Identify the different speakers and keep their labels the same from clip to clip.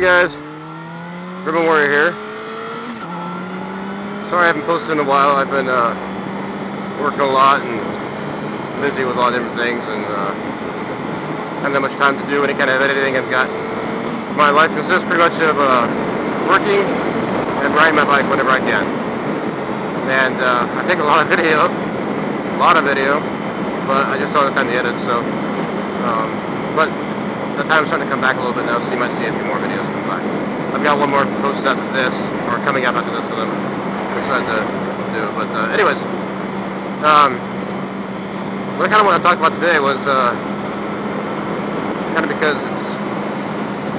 Speaker 1: Hey guys, Ribbon Warrior here. Sorry I haven't posted in a while. I've been working a lot and busy with a lot of different things, and haven't had much time to do any kind of editing. I've got my life consists pretty much of working and riding my bike whenever I can. And I take a lot of video, but I just don't have time to edit. So, but the time's starting to come back a little bit now, so you might see a few more videos come back. I've got one more posted after this, or coming up after this, that I'm excited to do. But anyways, what I kind of want to talk about today was kind of because it's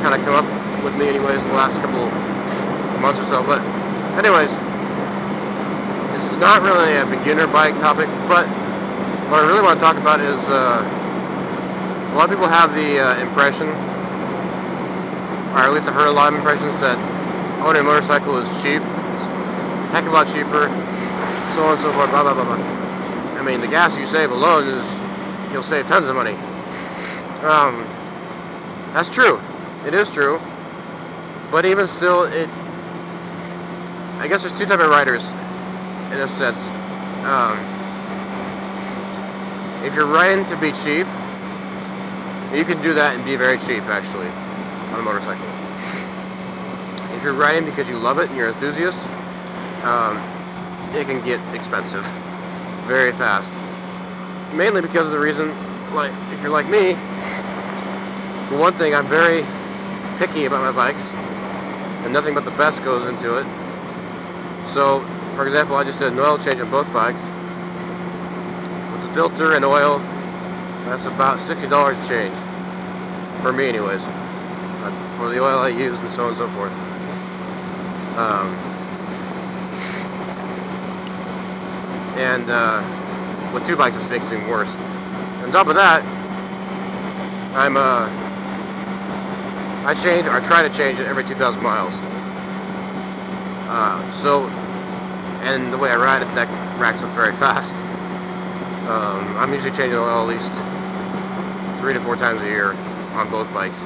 Speaker 1: kind of come up with me anyways the last couple months or so. But anyways, it's not really a beginner bike topic, but what I really want to talk about is a lot of people have the impression, or at least I've heard a lot of impressions, that owning a motorcycle is cheap. It's a heck of a lot cheaper, so on and so forth, blah blah blah blah. I mean, the gas you save alone is, you'll save tons of money. That's true. It is true. But even still, I guess there's two types of riders, in a sense. If you're riding to be cheap, you can do that and be very cheap, actually, on a motorcycle. If you're riding because you love it and you're an enthusiast, it can get expensive very fast. Mainly because of the reason, like, if you're like me, for one thing, I'm very picky about my bikes, and nothing but the best goes into it. So, for example, I just did an oil change on both bikes. With the filter and oil, that's about $60 a change. For me anyways. For the oil I use and so on and so forth. With two bikes, this makes it even worse. On top of that, I try to change it every 2,000 miles. And the way I ride it, that racks up very fast. I'm usually changing oil at least 3 to 4 times a year on both bikes.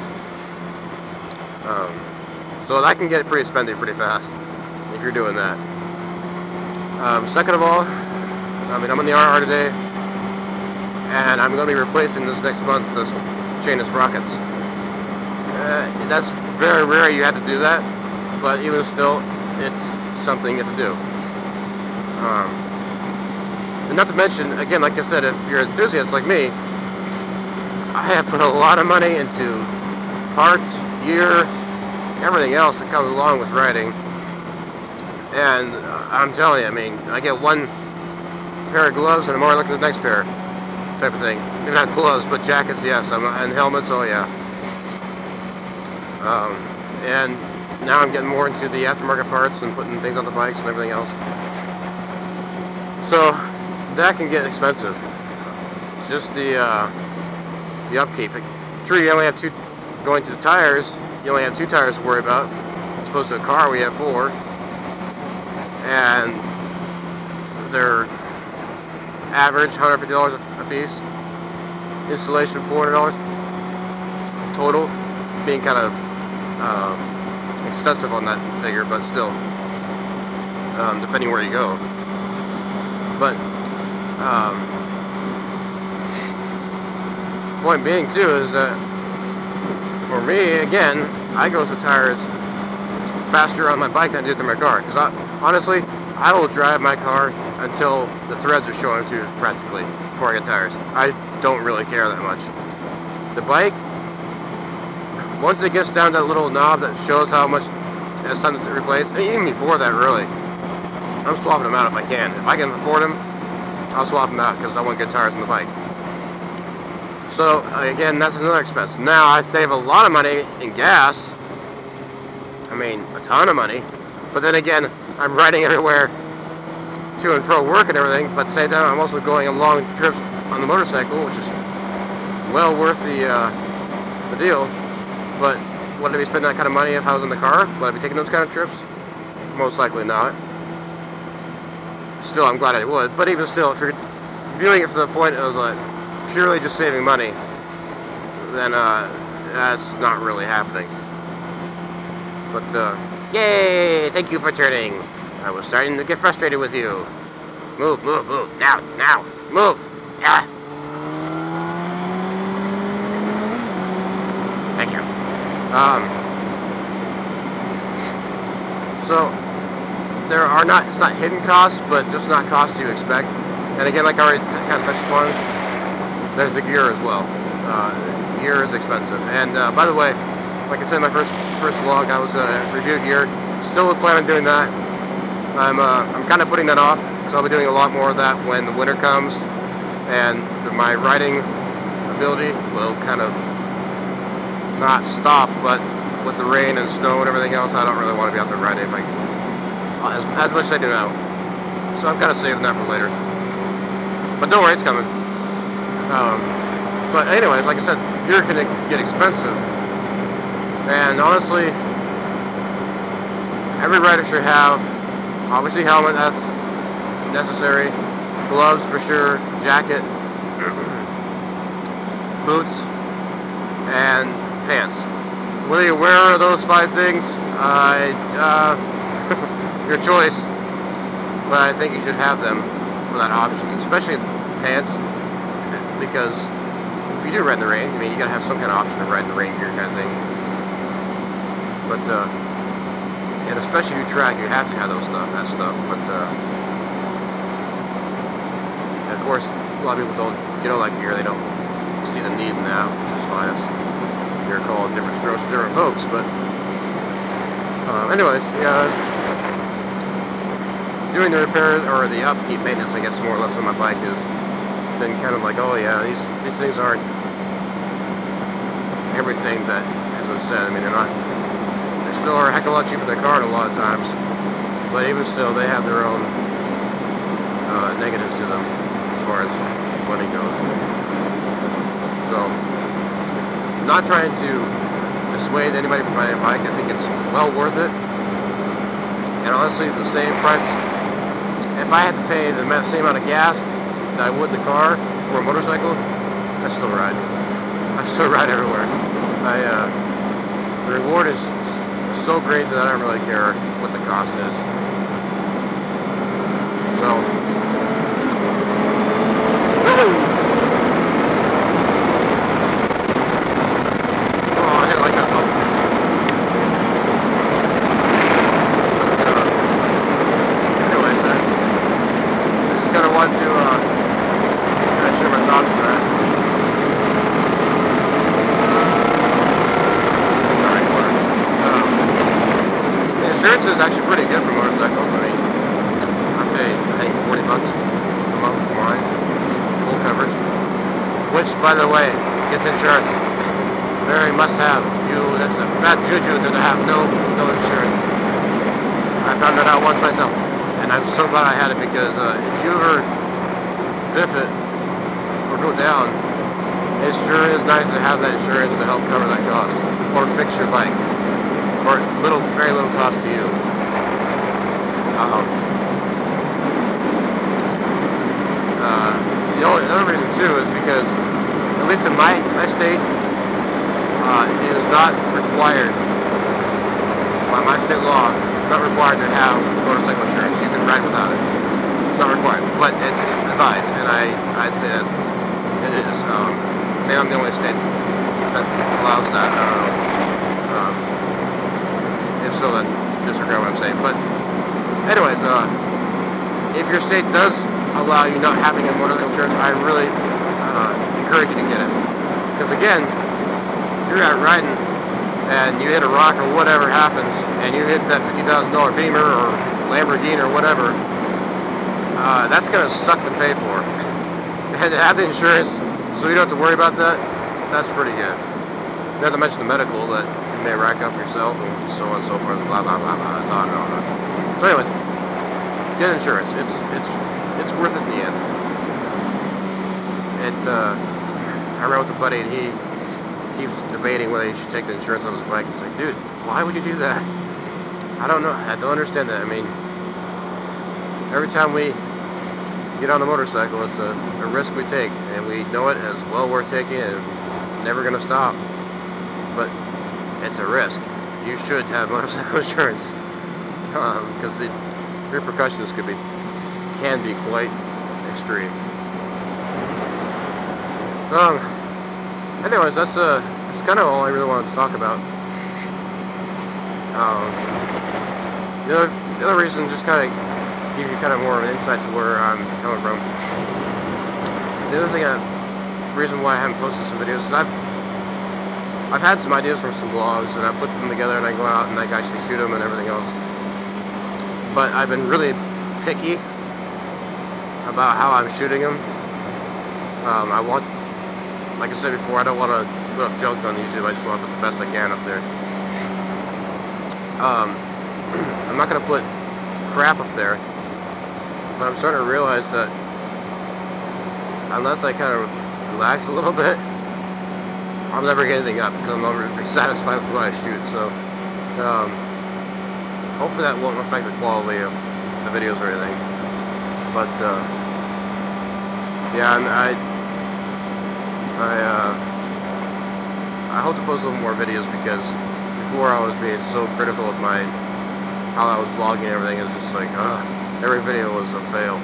Speaker 1: So that can get pretty spendy pretty fast if you're doing that. Second of all, I mean, I'm on the RR today, and I'm going to be replacing this next month this chainless sprockets. That's very rare you have to do that, but even still, it's something you have to do. And not to mention, again, like I said, if you're an enthusiast like me, I have put a lot of money into parts, gear, everything else that comes along with riding. And I'm telling you, I mean, I get one pair of gloves and I'm already looking at the next pair, type of thing. Maybe not gloves, but jackets, yes, and helmets, oh yeah. And now I'm getting more into the aftermarket parts and putting things on the bikes and everything else. So that can get expensive. Just the upkeep. True, you only have two, going to the tires, you only have 2 tires to worry about, as opposed to a car we have 4. And they're average $150 a piece. Installation $400. Total, being kind of excessive on that figure, but still, depending where you go. But point being too is that for me, again, I go through tires faster on my bike than I do through my car. Because honestly, I will drive my car until the threads are showing through practically before I get tires. I don't really care that much. The bike, once it gets down to that little knob that shows how much it's time to replace, and even before that, really, I'm swapping them out if I can. If I can afford them, I'll swap them out because I want good tires on the bike. So again, that's another expense. Now I save a lot of money in gas. I mean, a ton of money. But then again, I'm riding everywhere to and fro work and everything. But at the same time, I'm also going on long trips on the motorcycle, which is well worth the deal. But would I be spending that kind of money if I was in the car? Would I be taking those kind of trips? Most likely not. Still, I'm glad I would. But even still, if you're viewing it from the point of purely just saving money, then that's not really happening. But, yay! Thank you for turning. I was starting to get frustrated with you. Move, move, move. Now, now. Move. Yeah. Thank you. So, there are not, it's not hidden costs, but just not costs you expect. And again, like I already kind of touched upon, there's the gear as well. Gear is expensive. And by the way, like I said in my first vlog, I was review gear. Still plan on doing that. I'm kind of putting that off, because I'll be doing a lot more of that when the winter comes, and my riding ability will kind of not stop, but with the rain and snow and everything else, I don't really want to be out there riding if I, as much as I do now. So I'm kind of saving that for later. But don't worry, it's coming. But anyways, like I said, gear can get expensive. And honestly, every rider should have, obviously, helmet, that's necessary. Gloves for sure, jacket, boots, and pants. Whether you wear those 5 things, your choice, but I think you should have them for that option, especially pants, because if you do ride in the rain, I mean, you gotta have some kind of option to ride in the rain gear kind of thing. But, and especially if you track, you have to have that stuff, but, of course, a lot of people don't get all that gear, they don't see the need in that, which is fine. You're called different strokes to different folks, but, anyways, yeah, doing the repair, or the upkeep maintenance, I guess, more or less on my bike has been kind of like, oh yeah, these things aren't everything that has been said. I mean, they still are a heck of a lot cheaper than a car a lot of times, but even still, they have their own negatives to them as far as money goes. So, not trying to dissuade anybody from buying a bike. I think it's well worth it. And honestly, the same price, if I had to pay the same amount of gas that I would the car for a motorcycle, I'd still ride. I still ride everywhere. The reward is so great that I don't really care what the cost is. So, oh, I hit like a bump. Anyways, I just kind of want to share my thoughts on that. The insurance is actually pretty good for motorcycles. I mean, I pay, I think, $40 a month for mine, full coverage. Which, by the way, gets insurance. Very must have. That's a bad juju to have no insurance. I found that out once myself, and I'm so glad I had it, because if you ever biff it or go down, it sure is nice to have that insurance to help cover that cost, or fix your bike for very little cost to you. The other reason too is because, at least in my state, it is not required by my state law, not required to have motorcycle insurance. You can ride without it. It's not required, but it's advised, and I say that it is. Maybe I'm the only state that allows that. I don't know. If so, then disregard what I'm saying. But anyways, if your state does allow you not having a motorcycle insurance, I really encourage you to get it. Because again, if you're out riding and you hit a rock or whatever happens, and you hit that $50,000 Beamer or Lamborghini or whatever, that's going to suck to pay for. And to have the insurance so you don't have to worry about that, that's pretty good. Not to mention the medical that you may rack up yourself and so on and so forth, blah blah blah blah. That's on and on. So anyways, get insurance. It's worth it in the end. I rode with a buddy, and he keeps debating whether he should take the insurance on his bike. It's like, dude, why would you do that? I don't know. I don't understand that. I mean, every time we get on a motorcycle, it's a risk we take, and we know it as well worth taking, and never going to stop. But it's a risk. you should have motorcycle insurance, because the repercussions can be quite extreme. Anyways, that's kind of all I really wanted to talk about. The other reason, just kind of give you kind of more of an insight to where I'm coming from. The other thing, reason why I haven't posted some videos is I've had some ideas from some blogs, and I put them together, and I go out and I actually shoot them and everything else. But I've been really picky about how I'm shooting them. Like I said before, I don't want to put up junk on YouTube. I just want to put the best I can up there. I'm not going to put crap up there, but I'm starting to realize that unless I kind of relax a little bit, I'll never get anything up, because I'm never satisfied with what I shoot. So hopefully that won't affect the quality of the videos or anything. But yeah, and I hope to post a little more videos, because before I was being so critical of how I was vlogging and everything. It's just like, every video was a fail.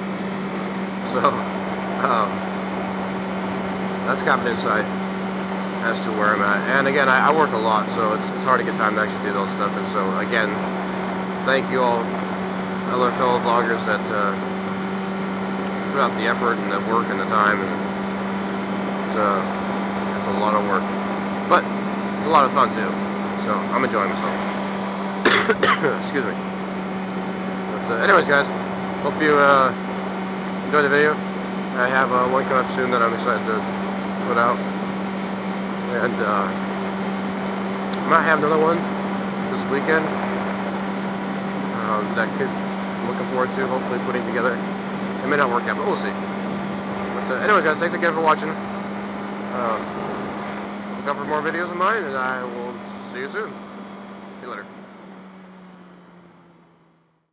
Speaker 1: So that's kind of an insight as to where I'm at. And again, I work a lot, so it's hard to get time to actually do those stuff. And so again, thank you all other fellow vloggers that put out the effort and the work and the time. And it's a lot of work, but it's a lot of fun too. So I'm enjoying myself. Excuse me. But anyways, guys, hope you enjoyed the video. I have one coming up soon that I'm excited to put out, and I might have another one this weekend that I'm looking forward to hopefully putting together. It may not work out, but we'll see. But anyways, guys, thanks again for watching. Look out for more videos of mine, and I will see you soon. See you later.